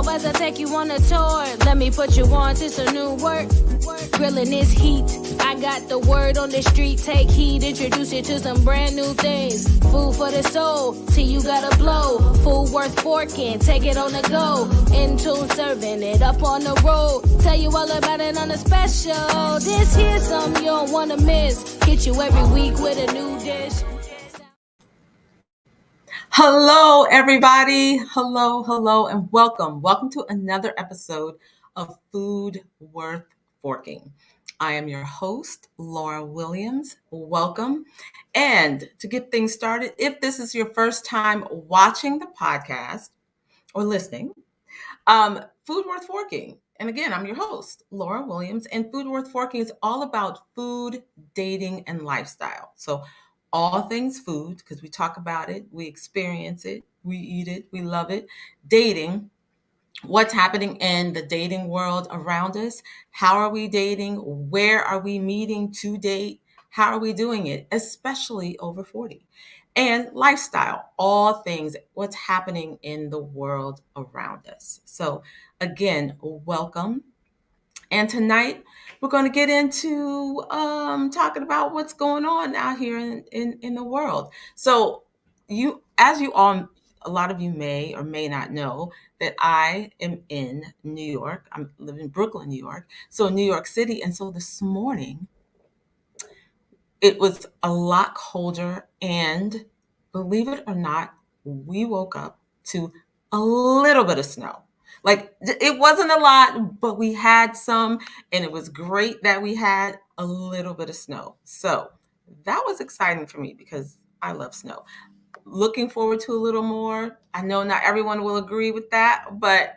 as I take you on a tour. Let me put you on to some new work. Grilling this heat. I got the word on the street. Take heed, introduce you to some brand new things. Food for the soul, till you gotta blow. Food worth forking, take it on the go. In tune, serving it up on the road. Tell you all about it on the special. This here's something you don't wanna miss. Get you every week with a new dish. Hello, everybody. Hello, and welcome. Welcome to another episode of Food Worth Forking. I am your host, Laura Williams. Welcome. And to get things started, if this is your first time watching the podcast or listening, Food Worth Forking. And again, I'm your host, Laura Williams, and Food Worth Forking is all about food, dating, and lifestyle. So all things food, because we talk about it, we experience it, we eat it, we love it. Dating, what's happening in the dating world around us? How are we dating? Where are we meeting to date? How are we doing it, especially over 40? And lifestyle, all things, what's happening in the world around us. So, again, welcome. And tonight we're going to get into talking about what's going on out here in the world. So as you all, a lot of you may or may not know that I am in New York. I live in Brooklyn, New York. So New York City. And so this morning it was a lot colder. And believe it or not, we woke up to a little bit of snow. Like it wasn't a lot, but we had some, and it was great that we had a little bit of snow. So that was exciting for me because I love snow. Looking forward to a little more. I know not everyone will agree with that, but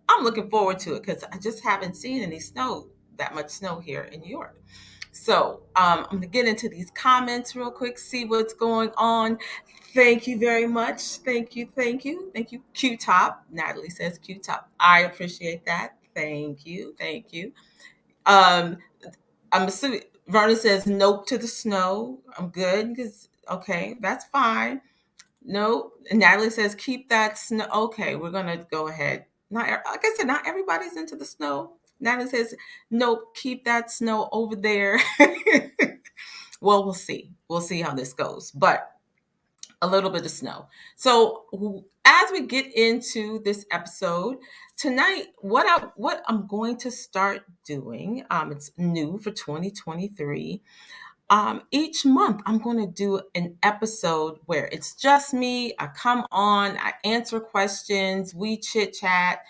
I'm looking forward to it because I just haven't seen that much snow here in New York. So I'm going to get into these comments real quick, see what's going on. Thank you very much. Thank you. Q-Top. Natalie says Q-Top. I appreciate that. Thank you. Um, I'm assuming Verna says nope to the snow. I'm good because, okay, that's fine. No, Natalie says keep that snow. Okay, we're going to go ahead. Like I said, not everybody's into the snow. Natalie says, nope, keep that snow over there. Well, we'll see. We'll see how this goes. But a little bit of snow. So as we get into this episode tonight, what I'm going to start doing, it's new for 2023. Each month, I'm going to do an episode where it's just me. I come on, I answer questions, we chit chat.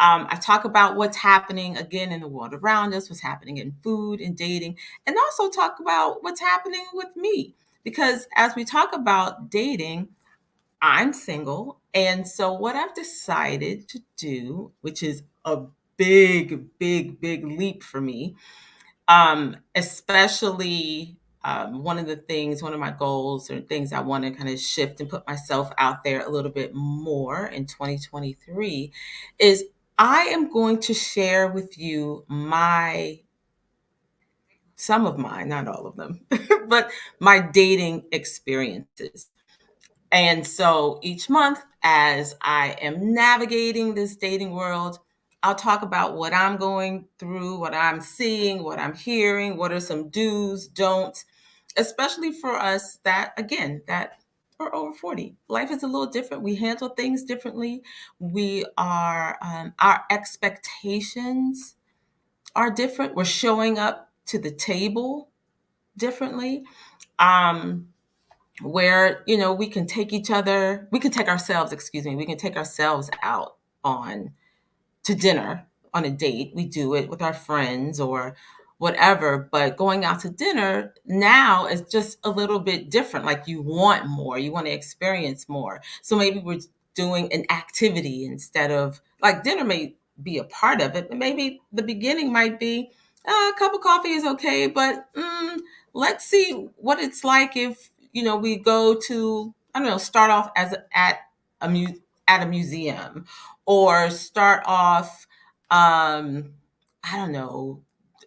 I talk about what's happening again in the world around us, what's happening in food and dating, and also talk about what's happening with me. Because as we talk about dating, I'm single. And so, what I've decided to do, which is a big leap for me, especially one of my goals or things I want to kind of shift and put myself out there a little bit more in 2023 is I am going to share with you some of mine, not all of them, but my dating experiences. And so each month, as I am navigating this dating world, I'll talk about what I'm going through, what I'm seeing, what I'm hearing, what are some do's, don'ts, especially for us that are over 40. Life is a little different. We handle things differently. Our expectations are different. We're showing up to the table differently. Where we can take ourselves, out on to dinner on a date. We do it with our friends or whatever, but going out to dinner now is just a little bit different. Like you want more, you want to experience more, so maybe we're doing an activity instead of, like, dinner may be a part of it, but maybe the beginning might be a cup of coffee is okay, but let's see what it's like if we go to, I don't know, start off a at a museum, or start off I don't know,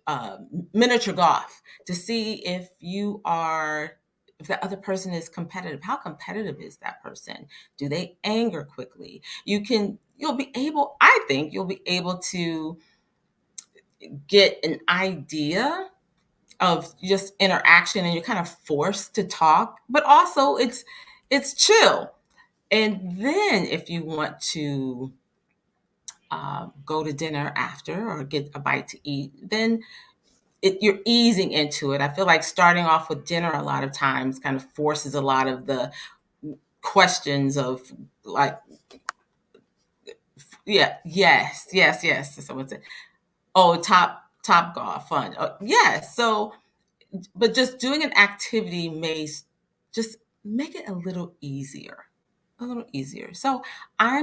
uh, miniature golf, to see if you are if the other person is competitive, how competitive is that person? Do they anger quickly? I think you'll be able to get an idea of just interaction, and you're kind of forced to talk, but also it's chill. And then if you want to go to dinner after or get a bite to eat, then you're easing into it. I feel like starting off with dinner a lot of times kind of forces a lot of the questions of like, yeah, yes. Someone said, oh, top golf fun. Yes. So, but just doing an activity may just make it a little easier. A little easier. So I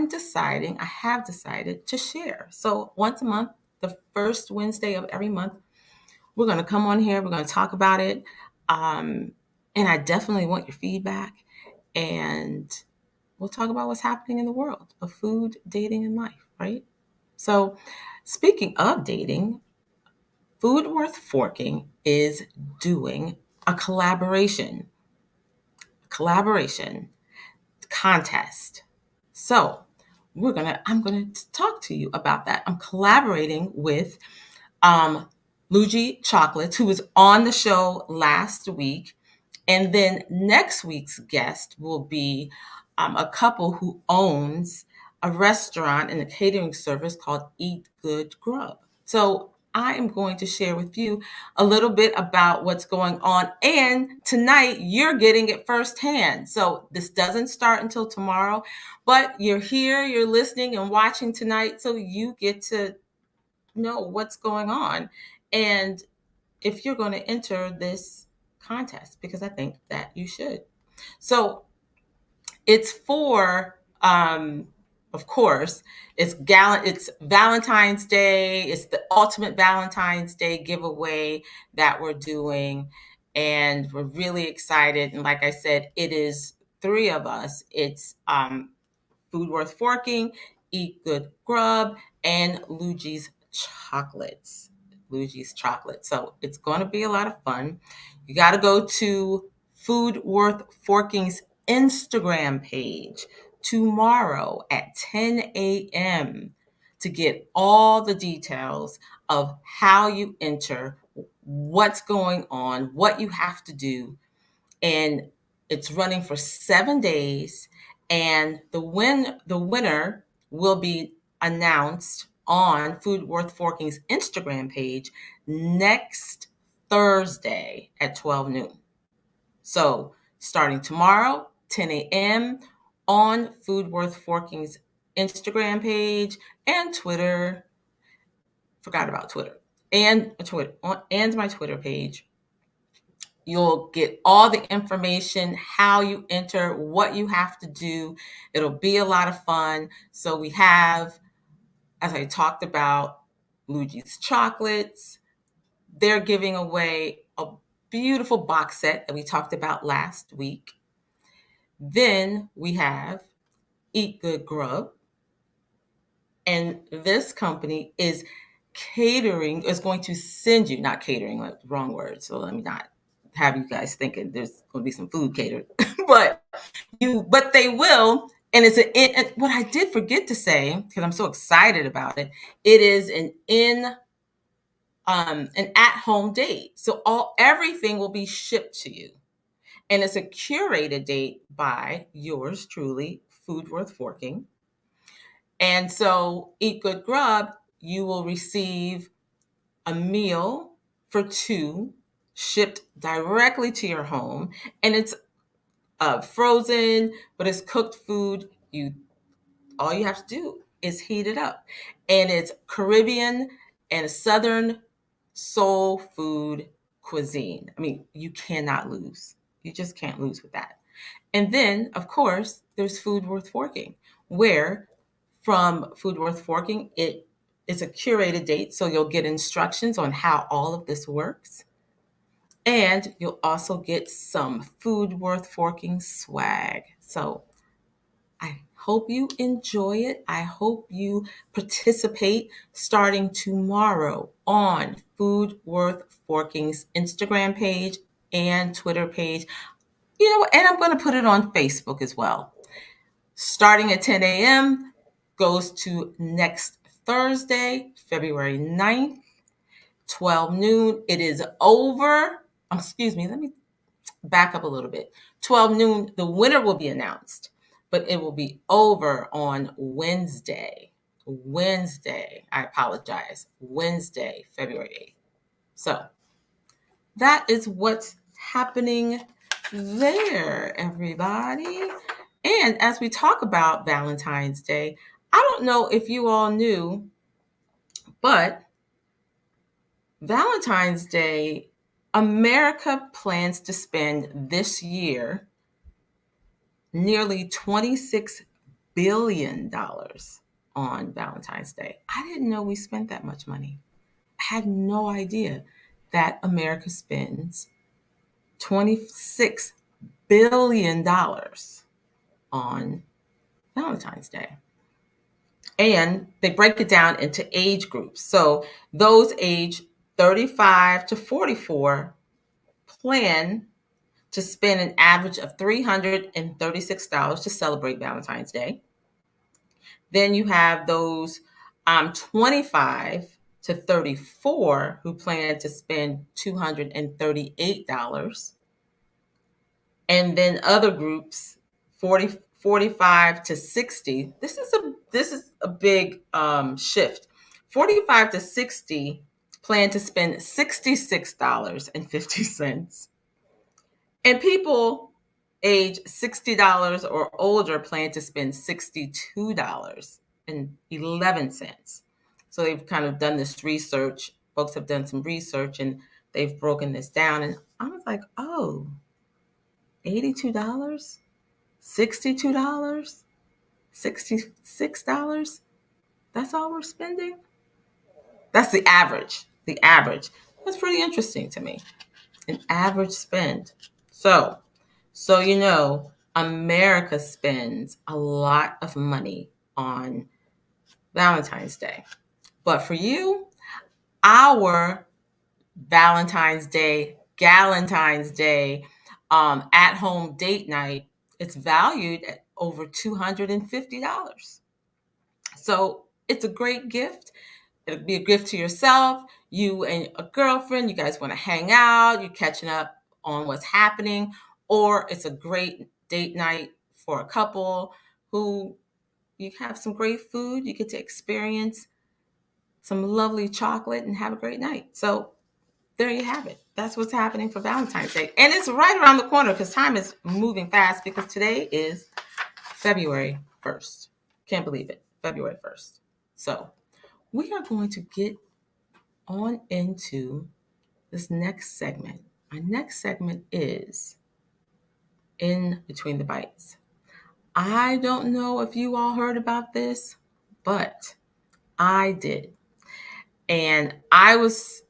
have decided to share. So once a month, the first Wednesday of every month, we're going to come on here. We're going to talk about it. And I definitely want your feedback. And we'll talk about what's happening in the world of food, dating, and life, right? So, speaking of dating, Food Worth Forking is doing a collaboration contest. So, I'm gonna talk to you about that. I'm collaborating with Luigi Chocolates, who was on the show last week. And then next week's guest will be a couple who owns a restaurant and a catering service called Eat Good Grub. So I am going to share with you a little bit about what's going on. And tonight you're getting it firsthand. So this doesn't start until tomorrow, but you're here, you're listening and watching tonight. So you get to know what's going on. And if you're going to enter this contest, because I think that you should. So it's for, of course, it's Valentine's Day. It's the ultimate Valentine's Day giveaway that we're doing. And we're really excited. And like I said, it is three of us. It's Food Worth Forking, Eat Good Grub, and Luigi's Chocolates. Luigi's Chocolate. So it's going to be a lot of fun. You got to go to Food Worth Forking's Instagram page tomorrow at 10 a.m. to get all the details of how you enter, what's going on, what you have to do. And it's running for 7 days. And the winner will be announced on Food Worth Forking's Instagram page next Thursday at 12 noon. So starting tomorrow, 10 a.m. on Food Worth Forking's Instagram page and Twitter. Forgot about Twitter. And my Twitter page. You'll get all the information, how you enter, what you have to do. It'll be a lot of fun. So we have, as I talked about, Luigi's Chocolates. They're giving away a beautiful box set that we talked about last week. Then we have Eat Good Grub. And this company is going to send you, not catering, like wrong word. So let me not have you guys thinking there's going to be some food catered, but they will. And what I did forget to say, because I'm so excited about it, it is an at-home date. So everything will be shipped to you. And it's a curated date by yours truly, Food Worth Forking. And so Eat Good Grub, you will receive a meal for two shipped directly to your home. And it's frozen, but it's cooked food. All you have to do is heat it up. And it's Caribbean and Southern soul food cuisine. I mean, you cannot lose. You just can't lose with that. And then, of course, there's Food Worth Forking, where from Food Worth Forking, it's a curated date, so you'll get instructions on how all of this works. And you'll also get some Food Worth Forking swag. So I hope you enjoy it. I hope you participate starting tomorrow on Food Worth Forking's Instagram page and Twitter page. And I'm going to put it on Facebook as well. Starting at 10 a.m., goes to next Thursday, February 9th, 12 noon. It is over. Excuse me, let me back up a little bit. 12 noon, the winner will be announced, but it will be over on Wednesday. I apologize. Wednesday, February 8th. So that is what's happening there, everybody. And as we talk about Valentine's Day, I don't know if you all knew, but Valentine's Day, America plans to spend this year nearly $26 billion on Valentine's Day. I didn't know we spent that much money. I had no idea that America spends $26 billion on Valentine's Day. And they break it down into age groups. So those age 35 to 44 plan to spend an average of $336 to celebrate Valentine's Day. Then you have those 25 to 34 who plan to spend $238. And then other groups, 45 to 60. This is a big shift. 45 to 60 plan to spend $66.50. And people age $60 or older plan to spend $62.11. So they've kind of done this research. Folks have done some research and they've broken this down. And I was like, oh, $82, $62, $66. That's all we're spending? That's the average. That's pretty interesting to me. An average spend. So America spends a lot of money on Valentine's Day. But for you, our Valentine's Day, Galentine's Day, at-home date night, it's valued at over $250. So it's a great gift. It'll be a gift to yourself. You and a girlfriend, you guys want to hang out, you're catching up on what's happening, or it's a great date night for a couple who you have some great food, you get to experience some lovely chocolate and have a great night. So there you have it. That's what's happening for Valentine's Day. And it's right around the corner because time is moving fast because today is February 1st. Can't believe it. February 1st. So we are going to get on into this next segment. Our next segment is In Between the Bites. I don't know if you all heard about this, but I did. And it's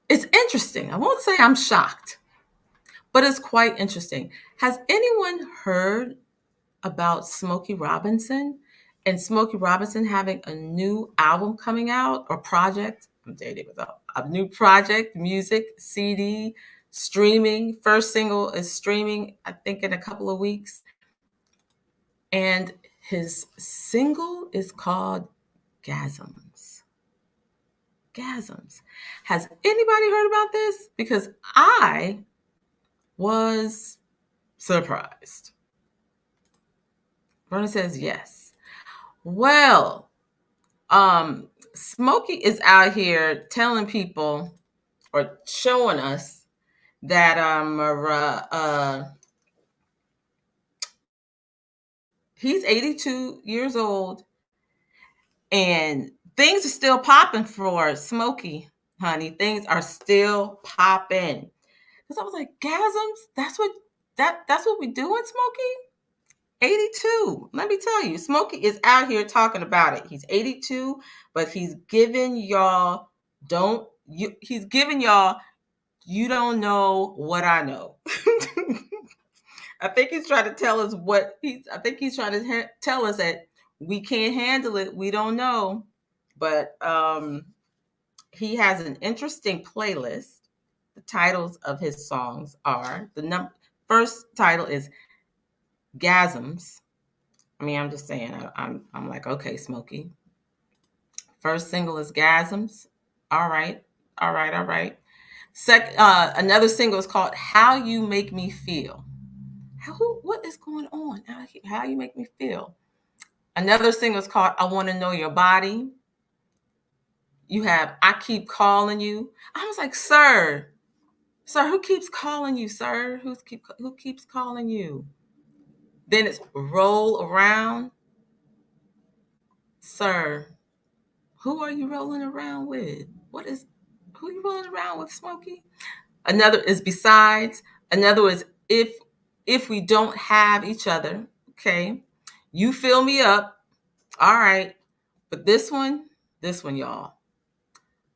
interesting. I won't say I'm shocked, but it's quite interesting. Has anyone heard about Smokey Robinson and Smokey Robinson having a new album coming out or project? I'm dating with a new project, music, CD, streaming. First single is streaming, I think, in a couple of weeks. And his single is called Gasms. Gasms. Has anybody heard about this? Because I was surprised. Verna says yes. Well, Smokey is out here telling people or showing us that he's 82 years old and things are still popping for Smokey, honey. Things are still popping. Because I was like, gasms? That's what we doing, Smokey? 82. Let me tell you, Smokey is out here talking about it. He's 82, but he's giving y'all you don't know what I know. I think he's trying to tell us that we can't handle it. We don't know. But he has an interesting playlist. The titles of his songs are first title is Gasms. I mean, I'm just saying, I'm like, okay, Smokey. First single is Gasms. All right. All right. All right. Another single is called How You Make Me Feel. What is going on out here? How You Make Me Feel. Another single is called I Want to Know Your Body. You have I Keep Calling You. I was like, sir, who keeps calling you, sir? Who keeps calling you? Then it's Roll Around. Sir, who are you rolling around with? Who are you rolling around with, Smokey? Another is Besides. Another is If We Don't Have Each Other. Okay. You Fill Me Up. All right. But this one, y'all,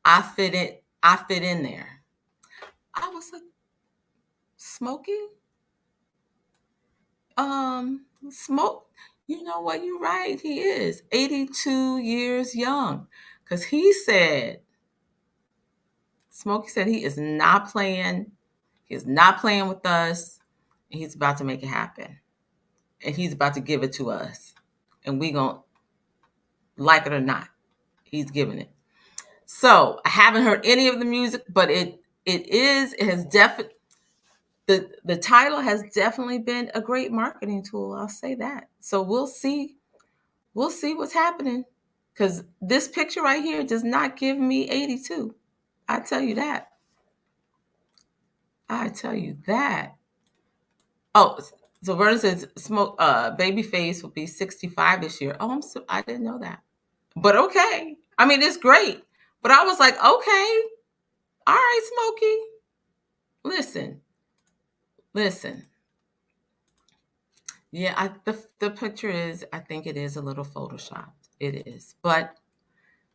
I fit in there. I was like, Smokey? Smoke, you know what? You're right. He is 82 years young. Because Smokey said he is not playing. He is not playing with us. And he's about to make it happen. And he's about to give it to us. And we going to like it or not. He's giving it. So I haven't heard any of the music, but it has definitely, the title has definitely been a great marketing tool. I'll say that. So we'll see what's happening, because this picture right here does not give me 82. I tell you that. Oh, so Vernon says Babyface will be 65 this year. Oh, I didn't know that. But okay. I mean, it's great. But I was like, okay. All right, Smokey. Listen. Yeah, the picture is, I think it is a little photoshopped. It is. But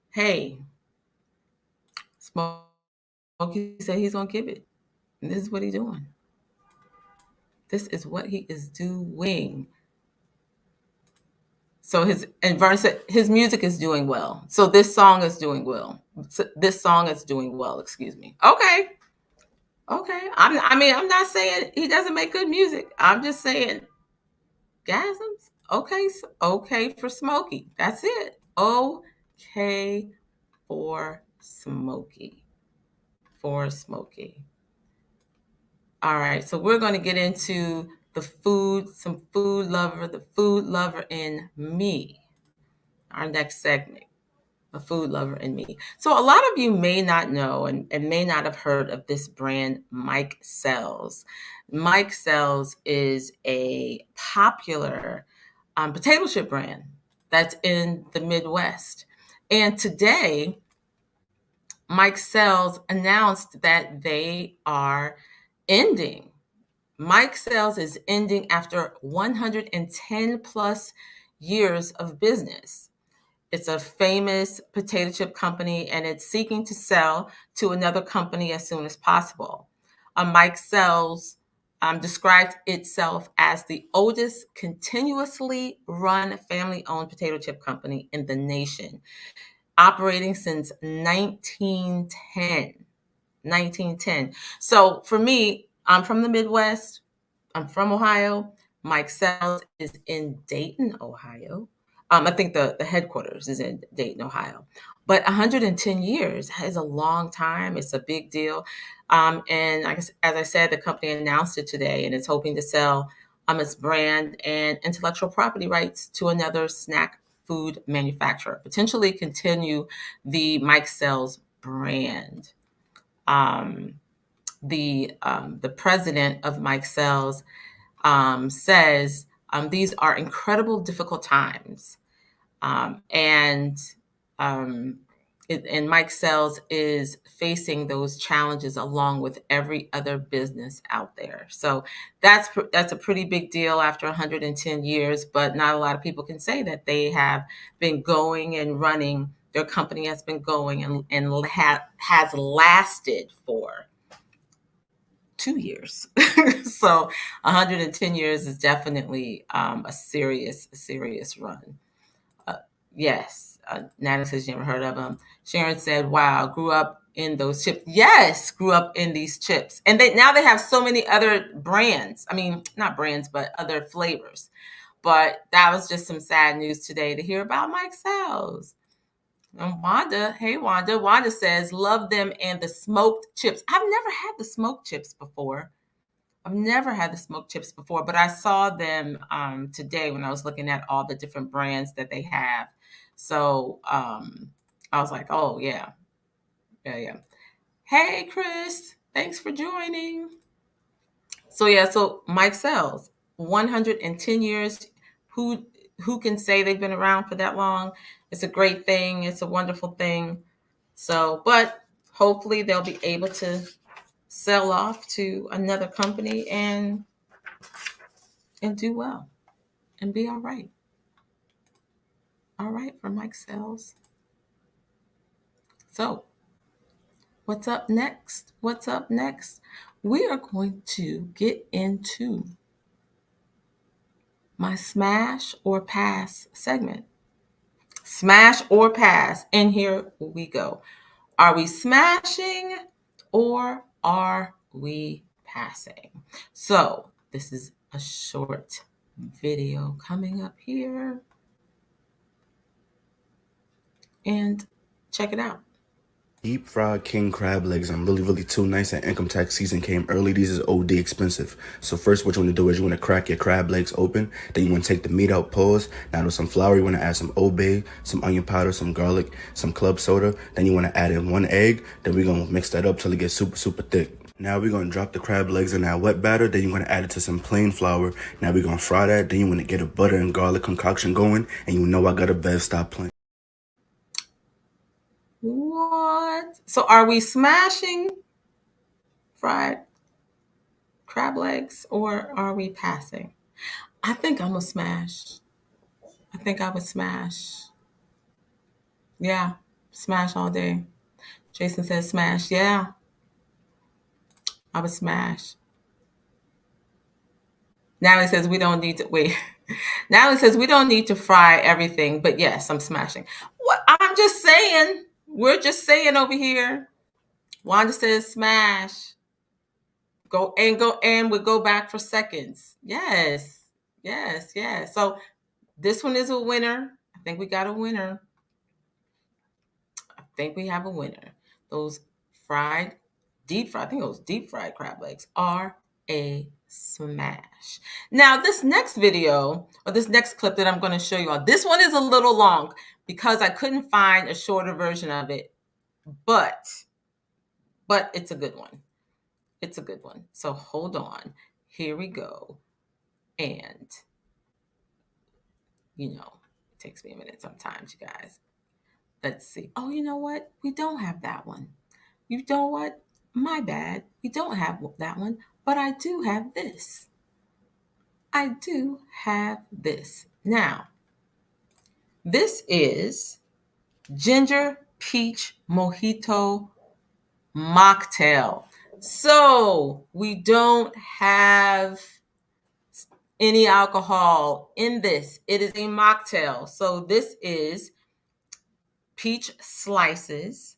hey, Smokey said he's going to give it. And this is what he's doing. This is what he is doing. So Vern said his music is doing well. So this song is doing well. Excuse me. Okay. I'm not saying he doesn't make good music. I'm just saying Gasms. Okay for Smokey. That's it. Okay for Smokey. All right, so we're going to get into the food lover in me. Our next segment, the food lover in me. So a lot of you may not know and may not have heard of this brand, Mike Sells. Mike Sells is a popular potato chip brand that's in the Midwest. And today, Mike Sells announced that they are ending. Mike Sells is ending after 110 plus years of business. It's a famous potato chip company, and it's seeking to sell to another company as soon as possible. Mike Sells described itself as the oldest continuously run family-owned potato chip company in the nation, operating since 1910. So for me, I'm from the Midwest. I'm from Ohio. Mike Sells is in Dayton, Ohio. I think the headquarters is in Dayton, Ohio. But 110 years is a long time. It's a big deal. And as I said, the company announced it today, and it's hoping to sell its brand and intellectual property rights to another snack food manufacturer, potentially continue the Mike Sells brand. The president of Mike Sells says these are incredible, difficult times, and Mike Sells is facing those challenges along with every other business out there. So that's a pretty big deal after 110 years, but not a lot of people can say that they have been going and running. Their company has been going and has lasted for 2 years. So 110 years is definitely a serious run. Yes. Nana says she never heard of them. Sharon said, wow, grew up in those chips. Yes, grew up in these chips. And now they have so many other brands. I mean, not brands, but other flavors. But that was just some sad news today to hear about Mikesells. And Wanda, hey Wanda. Wanda says, love them and the smoked chips. I've never had the smoked chips before. But I saw them today when I was looking at all the different brands that they have. So I was like, oh, yeah. Hey, Chris, thanks for joining. So Mikesells, 110 years. Who can say they've been around for that long? It's a great thing. It's a wonderful thing. So, but hopefully they'll be able to sell off to another company and do well and be all right. All right, for Mikesells. So, what's up next? We are going to get into my smash or pass segment. Smash or pass. And here we go. Are we smashing or are we passing? So, this is a short video coming up here. And check it out. Deep fried king crab legs. I'm really too nice, and income tax season came early. These is OD expensive. So first what you want to do is you want to crack your crab legs open. Then you want to take the meat out, pause. Now with some flour, you want to add some Old Bay, some onion powder, some garlic, some club soda. Then you want to add in 1 egg. Then we're going to mix that up till it gets super thick. Now we're going to drop the crab legs in that wet batter. Then you're going to add it to some plain flour. Now we're going to fry that. Then you want to get a butter and garlic concoction going. And you know I got a Bev, stop playing. What? So are we smashing fried crab legs or are we passing? I think I'm a smash. I think I would smash. Yeah, smash all day. Jason says smash. Yeah, I would smash. Natalie says we don't need to wait. Natalie says we don't need to fry everything, but yes, I'm smashing. What? I'm just saying. We're just saying over here. Wanda says smash. Go and we go back for seconds. Yes. So this one is a winner. I think we got a winner. I think we have a winner. Those deep fried crab legs are a smash. Now this next video or this next clip that I'm going to show you on, this one is a little long because I couldn't find a shorter version of it, but it's a good one. It's a good one. So hold on. Here we go. And, it takes me a minute sometimes, you guys. Let's see. Oh, you know what? We don't have that one. You know what? My bad. We don't have that one, but I do have this. Now, this is ginger peach mojito mocktail. So we don't have any alcohol in this. It is a mocktail. So this is peach slices,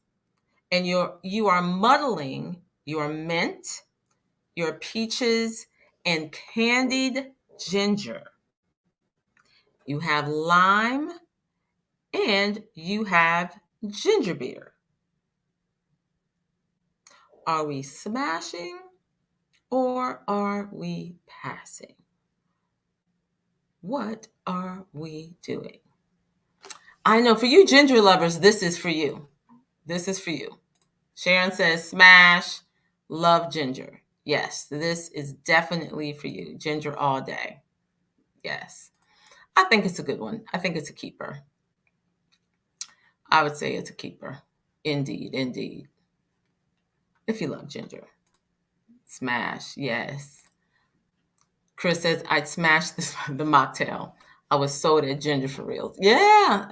and you are muddling your mint, your peaches, and candied ginger. You have lime, and you have ginger beer. Are we smashing or are we passing? What are we doing? I know for you ginger lovers, this is for you. Sharon says smash, love ginger. Yes, this is definitely for you. Ginger all day. Yes. I think it's a good one. I think it's a keeper. I would say it's a keeper. Indeed. If you love ginger. Smash, yes. Chris says, I'd smash the mocktail. I was sold at ginger for real. Yeah.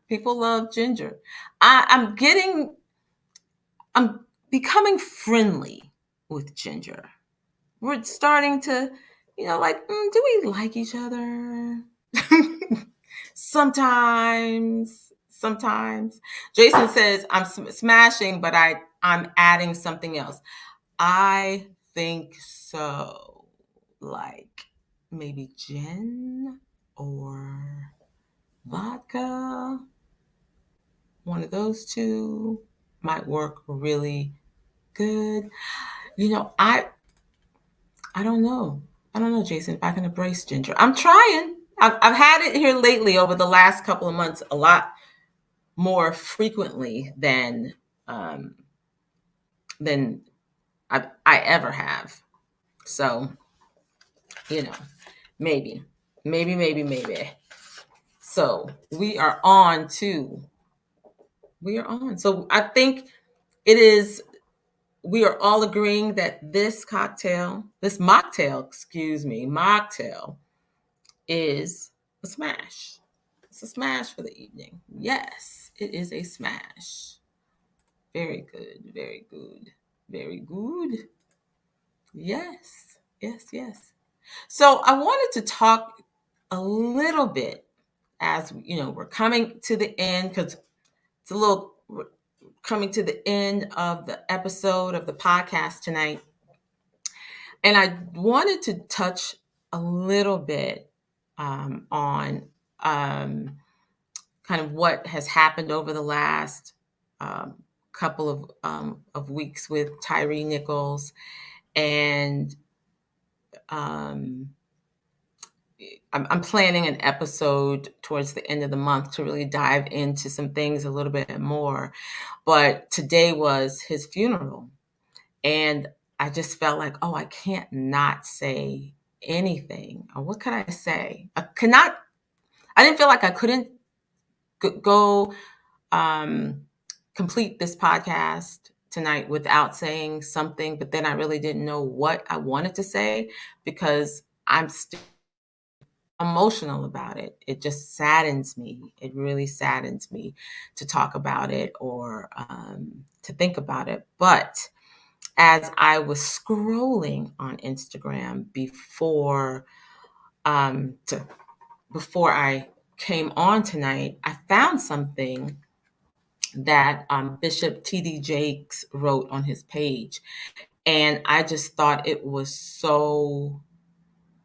People love ginger. I'm becoming friendly with ginger. We're starting to, do we like each other? Sometimes. Jason says, I'm smashing, but I'm adding something else. I think so. Like maybe gin or vodka. One of those two might work really good. I don't know. I don't know, Jason, if I can embrace ginger. I'm trying. I've had it here lately over the last couple of months a lot more frequently um, than I ever have. So, maybe. So we are on. So I think we are all agreeing that this mocktail, is a smash. It's a smash for the evening. Yes, it is a smash. Very good, very good, very good. Yes. So I wanted to talk a little bit as we're coming to the end, because we're coming to the end of the episode of the podcast tonight. And I wanted to touch a little bit on kind of what has happened over the last couple of weeks with Tyre Nichols. And I'm planning an episode towards the end of the month to really dive into some things a little bit more. But today was his funeral. And I just felt like, I can't not say anything. Or what could I say? I didn't feel like I couldn't go complete this podcast tonight without saying something, but then I really didn't know what I wanted to say because I'm still emotional about it. It just saddens me. It really saddens me to talk about it or to think about it. But as I was scrolling on Instagram before I came on tonight, I found something that Bishop T.D. Jakes wrote on his page. And I just thought it was so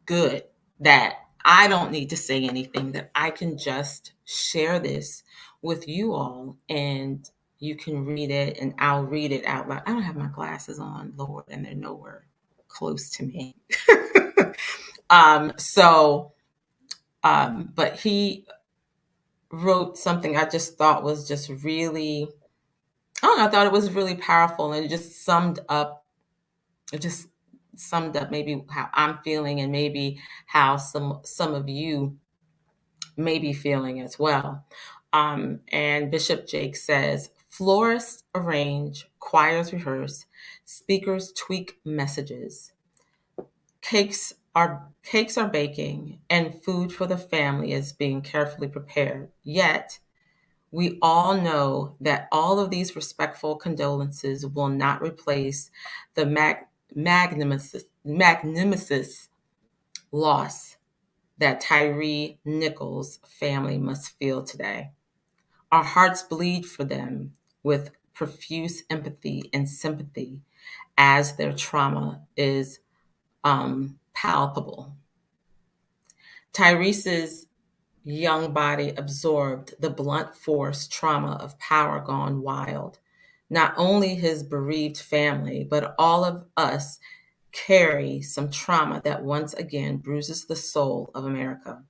good that I don't need to say anything, that I can just share this with you all and you can read it and I'll read it out loud. I don't have my glasses on, Lord, and they're nowhere close to me. But he wrote something I just thought was just really, I thought it was really powerful, and it just summed up maybe how I'm feeling and maybe how some of you may be feeling as well. And Bishop Jakes says, florists arrange, choirs rehearse, speakers tweak messages. Cakes are baking, and food for the family is being carefully prepared. Yet, we all know that all of these respectful condolences will not replace the magnanimous loss that Tyre Nichols' family must feel today. Our hearts bleed for them with profuse empathy and sympathy as their trauma is palpable. Tyrese's young body absorbed the blunt force trauma of power gone wild. Not only his bereaved family, but all of us carry some trauma that once again bruises the soul of America.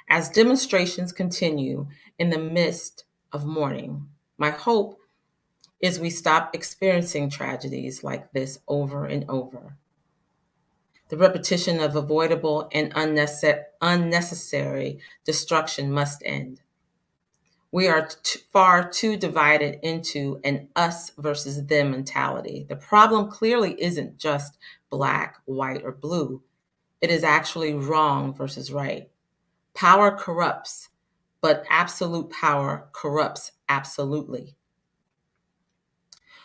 As demonstrations continue in the midst of mourning, my hope is we stop experiencing tragedies like this over and over. The repetition of avoidable and unnecessary destruction must end. We are far too divided into an us versus them mentality. The problem clearly isn't just black, white, or blue. It is actually wrong versus right. Power corrupts, but absolute power corrupts absolutely.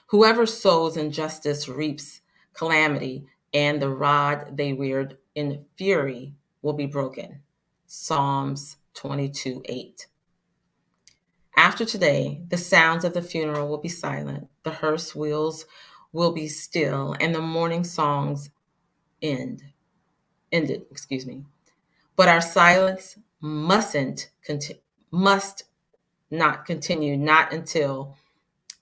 Whoever sows injustice reaps calamity, and the rod they wield in fury will be broken. Psalms 22:8. After today, the sounds of the funeral will be silent, the hearse wheels will be still, and the mourning songs ended. But our silence must not continue, not until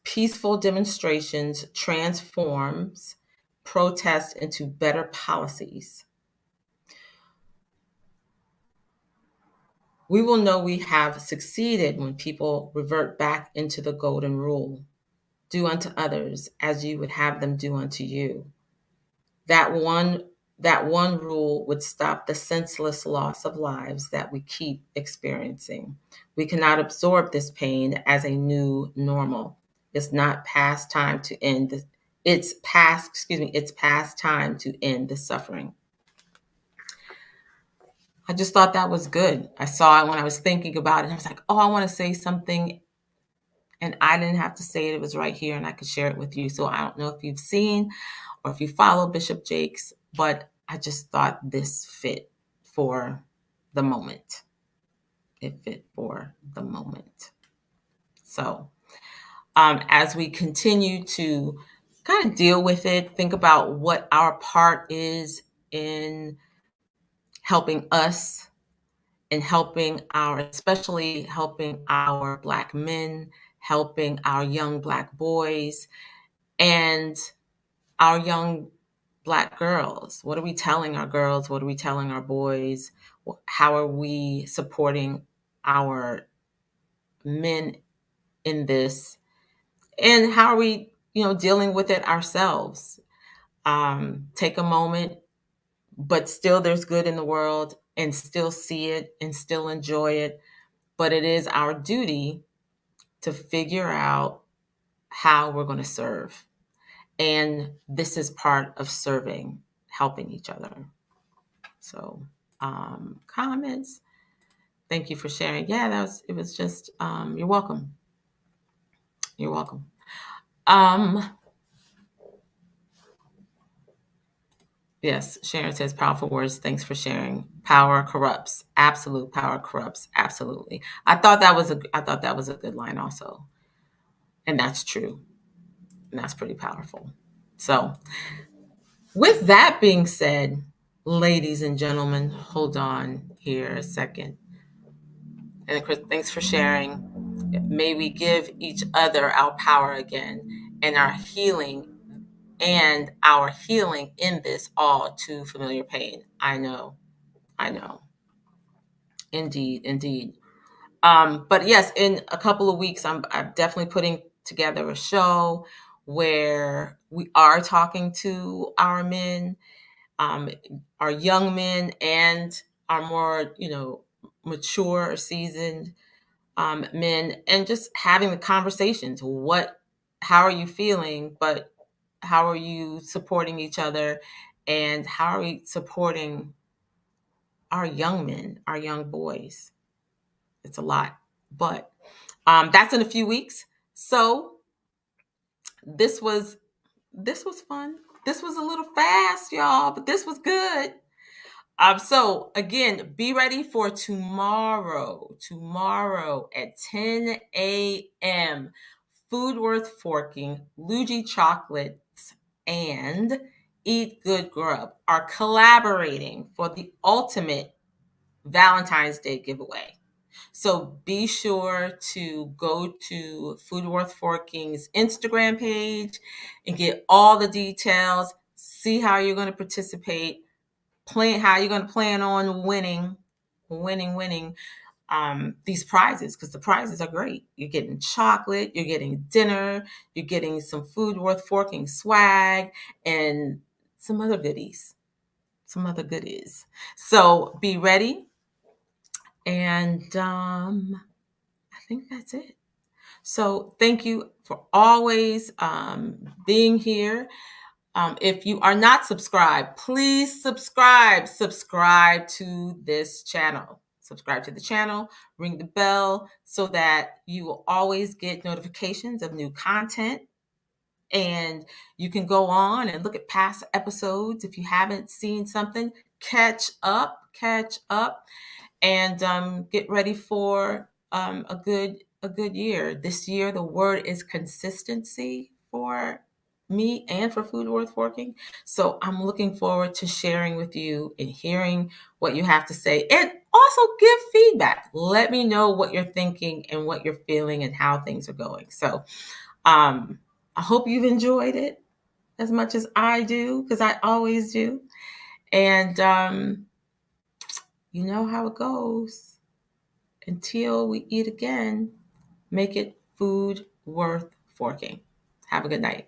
peaceful demonstrations transforms protest into better policies. We will know we have succeeded when people revert back into the golden rule. Do unto others as you would have them do unto you. That one rule would stop the senseless loss of lives that we keep experiencing. We cannot absorb this pain as a new normal. It's past time to end the suffering. I just thought that was good. I saw it when I was thinking about it. I was like, oh, I want to say something. And I didn't have to say it. It was right here and I could share it with you. So I don't know if you've seen or if you follow Bishop Jakes, but I just thought this fit for the moment. It fit for the moment. So as we continue to kind of deal with it, think about what our part is in helping us and especially helping our Black men, helping our young Black boys, and our young Black girls. What are we telling our girls? What are we telling our boys? How are we supporting our men in this? And how are we, dealing with it ourselves? Take a moment, but still there's good in the world and still see it and still enjoy it. But it is our duty to figure out how we're going to serve. And this is part of serving, helping each other. So, comments. Thank you for sharing. Yeah, it was just, you're welcome. You're welcome. Yes, Sharon says powerful words. Thanks for sharing. Power corrupts. Absolute power corrupts. Absolutely. I thought that was a good line also. And that's true. And that's pretty powerful. So, with that being said, ladies and gentlemen, hold on here a second. And Chris, thanks for sharing. May we give each other our power again and our healing in this all too familiar pain. I know. Indeed. But yes, in a couple of weeks, I'm definitely putting together a show where we are talking to our men, our young men, and our more, mature or seasoned men, and just having the conversations. How are you feeling? But how are you supporting each other? And how are we supporting our young men, our young boys? It's a lot, but that's in a few weeks. So this was fun. This was a little fast, y'all, but this was good. So again, be ready for tomorrow at 10 a.m. Food Worth Forking, Luigi Chocolates, and Eat Good Grub are collaborating for the ultimate Valentine's Day giveaway. So be sure to go to Food Worth Forking's Instagram page and get all the details, see how you're going to participate, how you're going to plan on winning these prizes, because the prizes are great. You're getting chocolate, you're getting dinner, you're getting some Food Worth Forking swag, and some other goodies. So be ready. And I think that's it. So thank you for always being here. If you are not subscribed, please subscribe to this channel. Subscribe to the channel, ring the bell so that you will always get notifications of new content. And you can go on and look at past episodes. If you haven't seen something, catch up. and get ready for a good year. This year, the word is consistency for me and for Food Worth Forking. So I'm looking forward to sharing with you and hearing what you have to say, and also give feedback. Let me know what you're thinking and what you're feeling and how things are going. So I hope you've enjoyed it as much as I do, because I always do. And you know how it goes. Until we eat again, make it food worth forking. Have a good night.